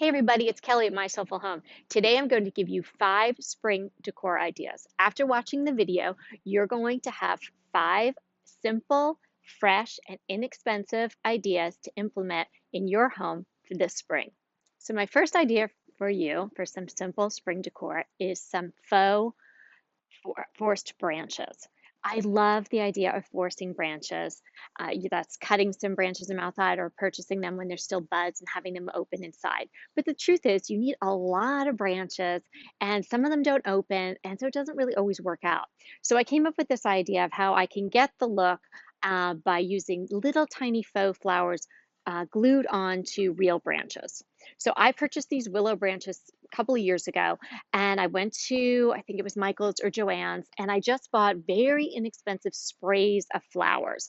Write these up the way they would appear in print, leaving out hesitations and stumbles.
Hey everybody, it's Kelly at My Soulful Home. Today I'm going to give you 5 spring decor ideas. After watching the video, you're going to have 5 simple, fresh, and inexpensive ideas to implement in your home for this spring. So my first idea for you for some simple spring decor is some faux forced branches. I love the idea of forcing branches. That's cutting some branches from outside or purchasing them when they're still buds and having them open inside. But the truth is, you need a lot of branches, and some of them don't open, and so it doesn't really always work out. So I came up with this idea of how I can get the look by using little tiny faux flowers glued onto real branches. So I purchased these willow branches a couple of years ago, and I went to, I think it was Michael's or Joann's, and I just bought very inexpensive sprays of flowers.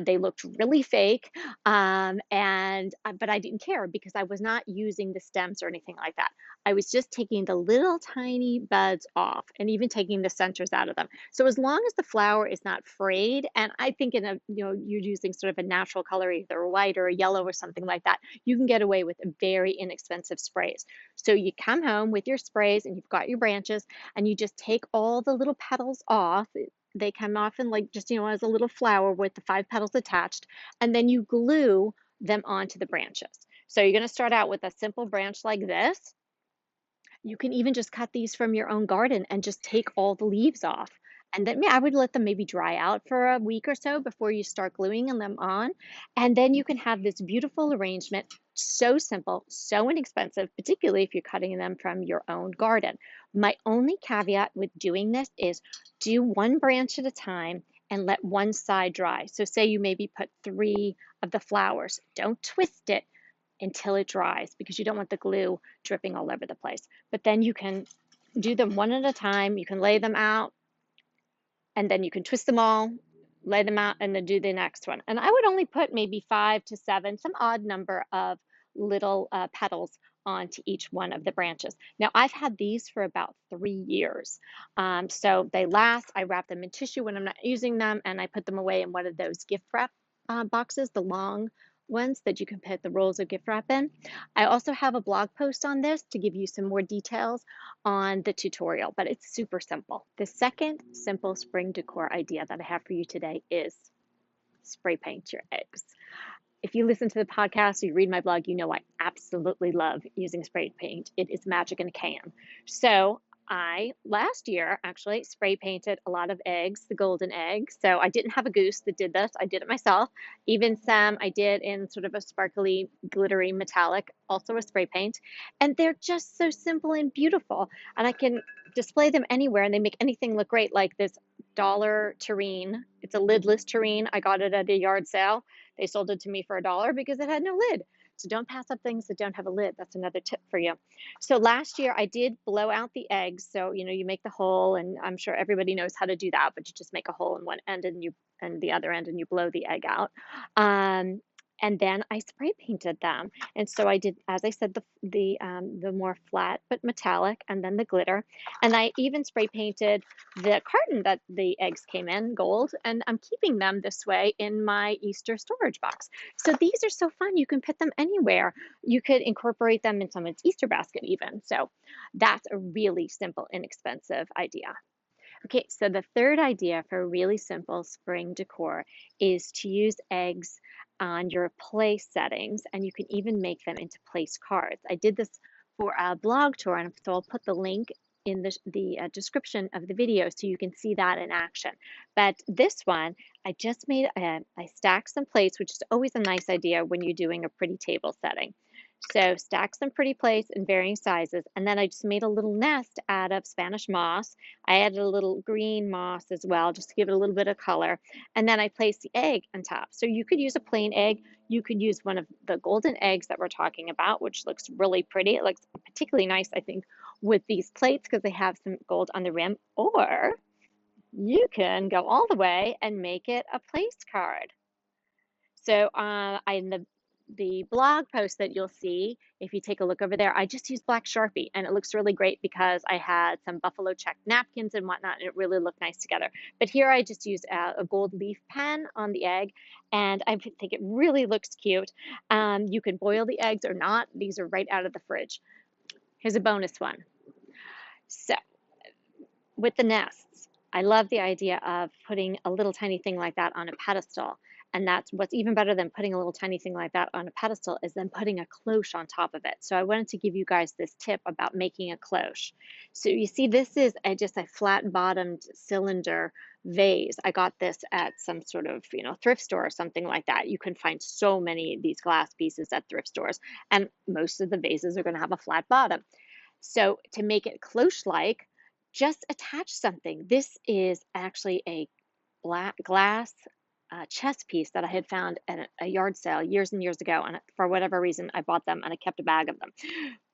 They looked really fake, but I didn't care because I was not using the stems or anything like that. I was just taking the little tiny buds off and even taking the centers out of them. So as long as the flower is not frayed, and I think you're using sort of a natural color, either a white or a yellow or something like that, you can get away with very inexpensive sprays. So you come home with your sprays and you've got your branches and you just take all the little petals off. They come off in like just, as a little flower with the 5 petals attached, and then you glue them onto the branches. So you're going to start out with a simple branch like this. You can even just cut these from your own garden and just take all the leaves off. And then I would let them maybe dry out for a week or so before you start gluing them on. And then you can have this beautiful arrangement. So simple, so inexpensive, particularly if you're cutting them from your own garden. My only caveat with doing this is do one branch at a time and let one side dry. So say you maybe put 3 of the flowers. Don't twist it until it dries because you don't want the glue dripping all over the place. But then you can do them one at a time. You can lay them out and then you can twist them all, lay them out, and then do the next one. And I would only put maybe 5 to 7, some odd number of little petals onto each one of the branches. Now, I've had these for about 3 years. So they last. I wrap them in tissue when I'm not using them, and I put them away in one of those gift wrap boxes, the long ones that you can put the rolls of gift wrap in. I also have a blog post on this to give you some more details on the tutorial, but it's super simple. The second simple spring decor idea that I have for you today is spray paint your eggs. If you listen to the podcast or you read my blog, you know I absolutely love using spray paint. It is magic in a can. So I, last year, actually spray painted a lot of eggs, the golden eggs. So I didn't have a goose that did this. I did it myself. Even some I did in sort of a sparkly, glittery metallic, also a spray paint. And they're just so simple and beautiful. And I can display them anywhere and they make anything look great, like this dollar tureen. It's a lidless tureen. I got it at a yard sale. They sold it to me for $1 because it had no lid. So don't pass up things that don't have a lid. That's another tip for you. So last year I did blow out the eggs. So, you make the hole, and I'm sure everybody knows how to do that, but you just make a hole in one end and the other end and you blow the egg out. And then I spray painted them. And so I did, as I said, the more flat but metallic, and then the glitter. And I even spray painted the carton that the eggs came in gold, and I'm keeping them this way in my Easter storage box. So these are so fun. You can put them anywhere. You could incorporate them in someone's Easter basket even. So that's a really simple, inexpensive idea. Okay, so the third idea for really simple spring decor is to use eggs on your place settings, and you can even make them into place cards. I did this for a blog tour, and so I'll put the link in the description of the video so you can see that in action. But this one, I just made, I stacked some plates, which is always a nice idea when you're doing a pretty table setting. So stack some pretty plates in varying sizes, and then I just made a little nest out of Spanish moss. I added a little green moss as well, just to give it a little bit of color. And then I placed the egg on top. So you could use a plain egg. You could use one of the golden eggs that we're talking about, which looks really pretty. It looks particularly nice, I think, with these plates because they have some gold on the rim. Or you can go all the way and make it a place card. So in the the blog post that you'll see, if you take a look over there, I just used black Sharpie and it looks really great because I had some buffalo check napkins and whatnot and it really looked nice together. But here I just used a gold leaf pen on the egg and I think it really looks cute. You can boil the eggs or not. These are right out of the fridge. Here's a bonus one. So with the nests, I love the idea of putting a little tiny thing like that on a pedestal. And that's what's even better than putting a little tiny thing like that on a pedestal is then putting a cloche on top of it. So I wanted to give you guys this tip about making a cloche. So you see, this is just a flat bottomed cylinder vase. I got this at some sort of, thrift store or something like that. You can find so many of these glass pieces at thrift stores, and most of the vases are going to have a flat bottom. So to make it cloche-like, just attach something. This is actually a black glass chess piece that I had found at a yard sale years and years ago, and for whatever reason I bought them and I kept a bag of them.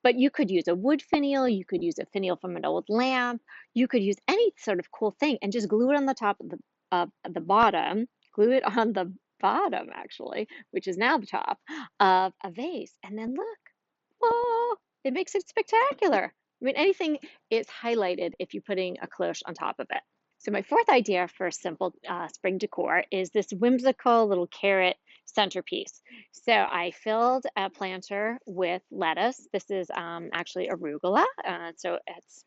But you could use a wood finial, you could use a finial from an old lamp, you could use any sort of cool thing and just glue it on the top of the bottom, glue it on the bottom actually, which is now the top of a vase, and then look, whoa, it makes it spectacular. I mean, anything is highlighted if you're putting a cloche on top of it. So my fourth idea for simple spring decor is this whimsical little carrot centerpiece. So I filled a planter with lettuce. This is actually arugula, so it's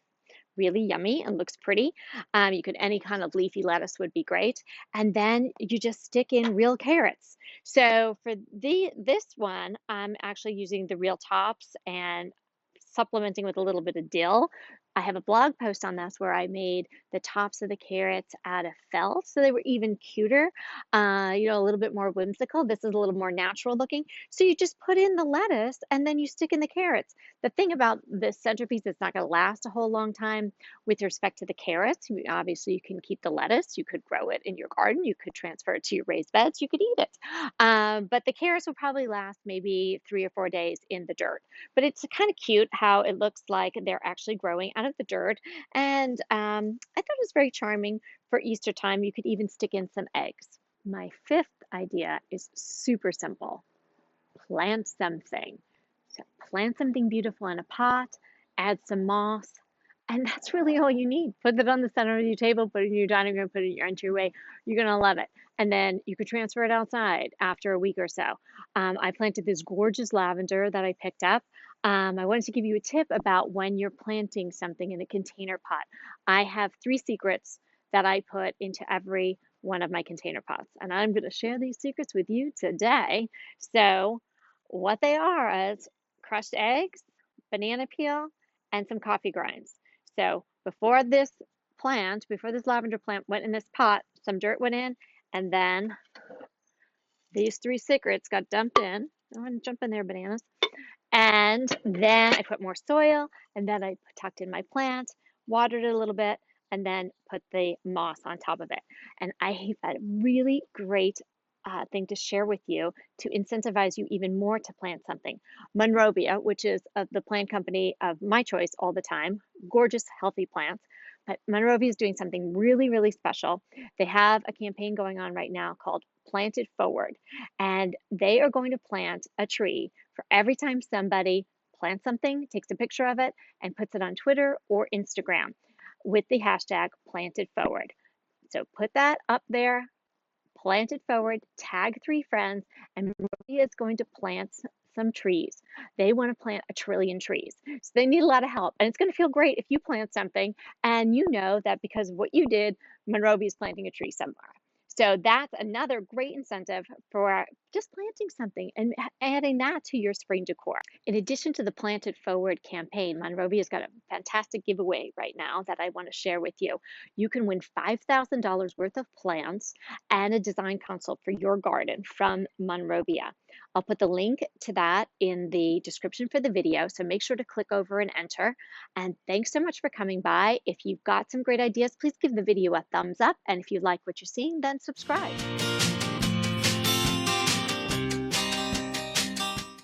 really yummy and looks pretty. You could, any kind of leafy lettuce would be great. And then you just stick in real carrots. So for this one, I'm actually using the real tops and supplementing with a little bit of dill. I have a blog post on this where I made the tops of the carrots out of felt, so they were even cuter, a little bit more whimsical. This is a little more natural looking. So you just put in the lettuce and then you stick in the carrots. The thing about this centerpiece, it's not going to last a whole long time with respect to the carrots. Obviously, you can keep the lettuce. You could grow it in your garden. You could transfer it to your raised beds. You could eat it. But the carrots will probably last maybe 3 or 4 days in the dirt. But it's kind of cute how it looks like they're actually growing out of the dirt. And I thought it was very charming for Easter time. You could even stick in some eggs. My fifth idea is super simple. Plant something. So plant something beautiful in a pot, add some moss, and that's really all you need. Put it on the center of your table, put it in your dining room, put it in your entryway. You're going to love it. And then you could transfer it outside after a week or so. I planted this gorgeous lavender that I picked up. I wanted to give you a tip about when you're planting something in a container pot. I have 3 secrets that I put into every one of my container pots, and I'm going to share these secrets with you today. So what they are is crushed eggs, banana peel, and some coffee grinds. So before this lavender plant went in this pot, some dirt went in, and then these 3 secrets got dumped in. I want to jump in there, bananas. And then I put more soil, and then I tucked in my plant, watered it a little bit, and then put the moss on top of it. And I have a really great thing to share with you to incentivize you even more to plant something. Monrovia, which is the plant company of my choice all the time, gorgeous, healthy plants. But Monrovia is doing something really, really special. They have a campaign going on right now called Plant It Forward, and they are going to plant a tree for every time somebody plants something, takes a picture of it, and puts it on Twitter or Instagram with the hashtag Plant It Forward. So put that up there, Plant It Forward, tag 3 friends, and Maria is going to plant some trees. They want to plant 1 trillion trees. So they need a lot of help. And it's going to feel great if you plant something and you know that because of what you did, Monrovia is planting a tree somewhere. So that's another great incentive for just planting something and adding that to your spring decor. In addition to the Plant It Forward campaign, Monrovia's got a fantastic giveaway right now that I want to share with you. You can win $5,000 worth of plants and a design consult for your garden from Monrovia. I'll put the link to that in the description for the video, so make sure to click over and enter. And thanks so much for coming by. If you've got some great ideas, please give the video a thumbs up. And if you like what you're seeing, then subscribe.